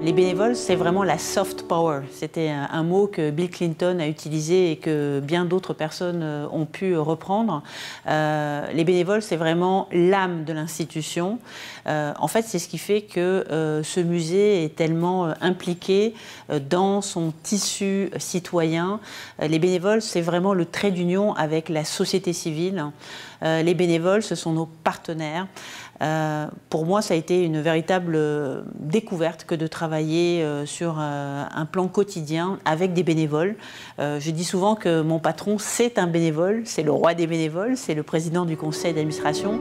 Les bénévoles, c'est vraiment la soft power. C'était un mot que Bill Clinton a utilisé et que bien d'autres personnes ont pu reprendre. Les bénévoles, c'est vraiment l'âme de l'institution. En fait, c'est ce qui fait que ce musée est tellement impliqué dans son tissu citoyen. Les bénévoles, c'est vraiment le trait d'union avec la société civile. Les bénévoles, ce sont nos partenaires. Pour moi, ça a été une véritable découverte que de travailler sur un plan quotidien avec des bénévoles. Je dis souvent que mon patron, c'est un bénévole, c'est le roi des bénévoles, c'est le président du conseil d'administration.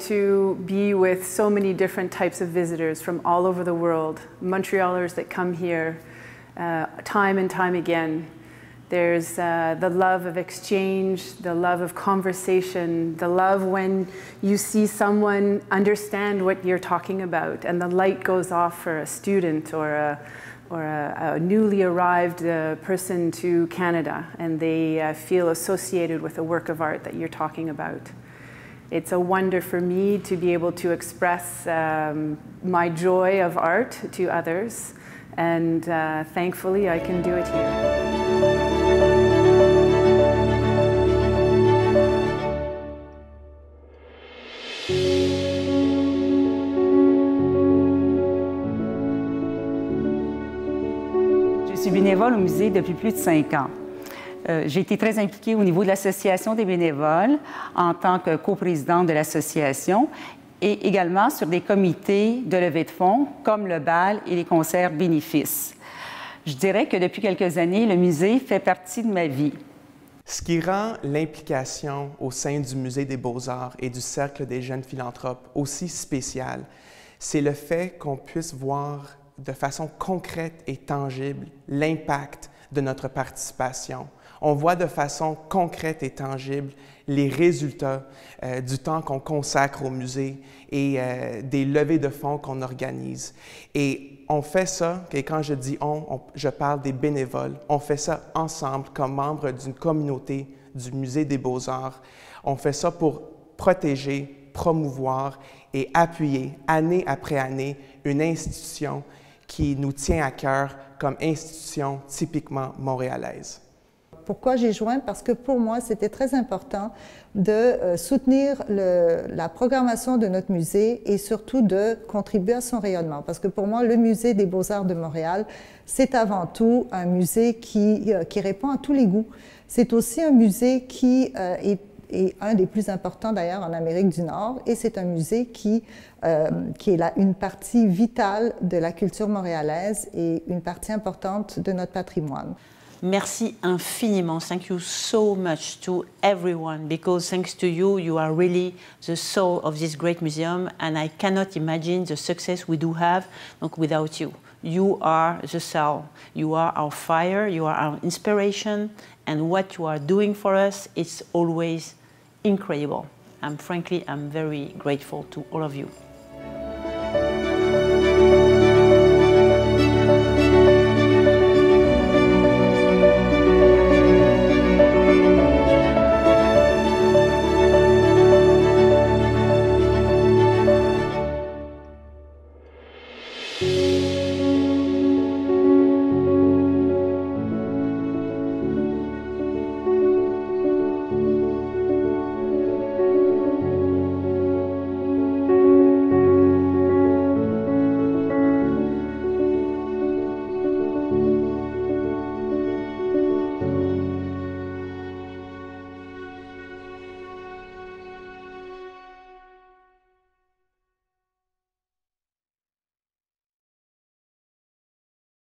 To be with so many different types of visitors from all over the world, Montrealers that come here time and time again. There's the love of exchange, the love of conversation, the love when you see someone understand what you're talking about and the light goes off for a student or a newly arrived person to Canada and they feel associated with a work of art that you're talking about. It's a wonder for me to be able to express my joy of art to others, and thankfully I can do it here. Je suis bénévole au musée depuis plus de 5 ans. J'ai été très impliquée au niveau de l'Association des bénévoles en tant que coprésidente de l'association et également sur des comités de levée de fonds comme le bal et les concerts bénéfices. Je dirais que depuis quelques années, le musée fait partie de ma vie. Ce qui rend l'implication au sein du Musée des Beaux-Arts et du Cercle des jeunes philanthropes aussi spécial, c'est le fait qu'on puisse voir de façon concrète et tangible l'impact de notre participation. On voit de façon concrète et tangible les résultats du temps qu'on consacre au musée et des levées de fonds qu'on organise. Et on fait ça, et quand je dis je parle des bénévoles, on fait ça ensemble comme membres d'une communauté du Musée des Beaux-Arts. On fait ça pour protéger, promouvoir et appuyer année après année une institution qui nous tient à cœur comme institution typiquement montréalaise. Pourquoi j'ai joint? Parce que pour moi, c'était très important de soutenir la programmation de notre musée et surtout de contribuer à son rayonnement. Parce que pour moi, le Musée des Beaux-Arts de Montréal, c'est avant tout un musée qui répond à tous les goûts. C'est aussi un musée qui est un des plus importants d'ailleurs en Amérique du Nord et c'est un musée qui est là une partie vitale de la culture montréalaise et une partie importante de notre patrimoine. Merci infiniment. Thank you so much to everyone because thanks to you, you are really the soul of this great museum and I cannot imagine the success we do have without you. You are the soul, you are our fire, you are our inspiration and what you are doing for us is always incredible. Frankly, I'm very grateful to all of you.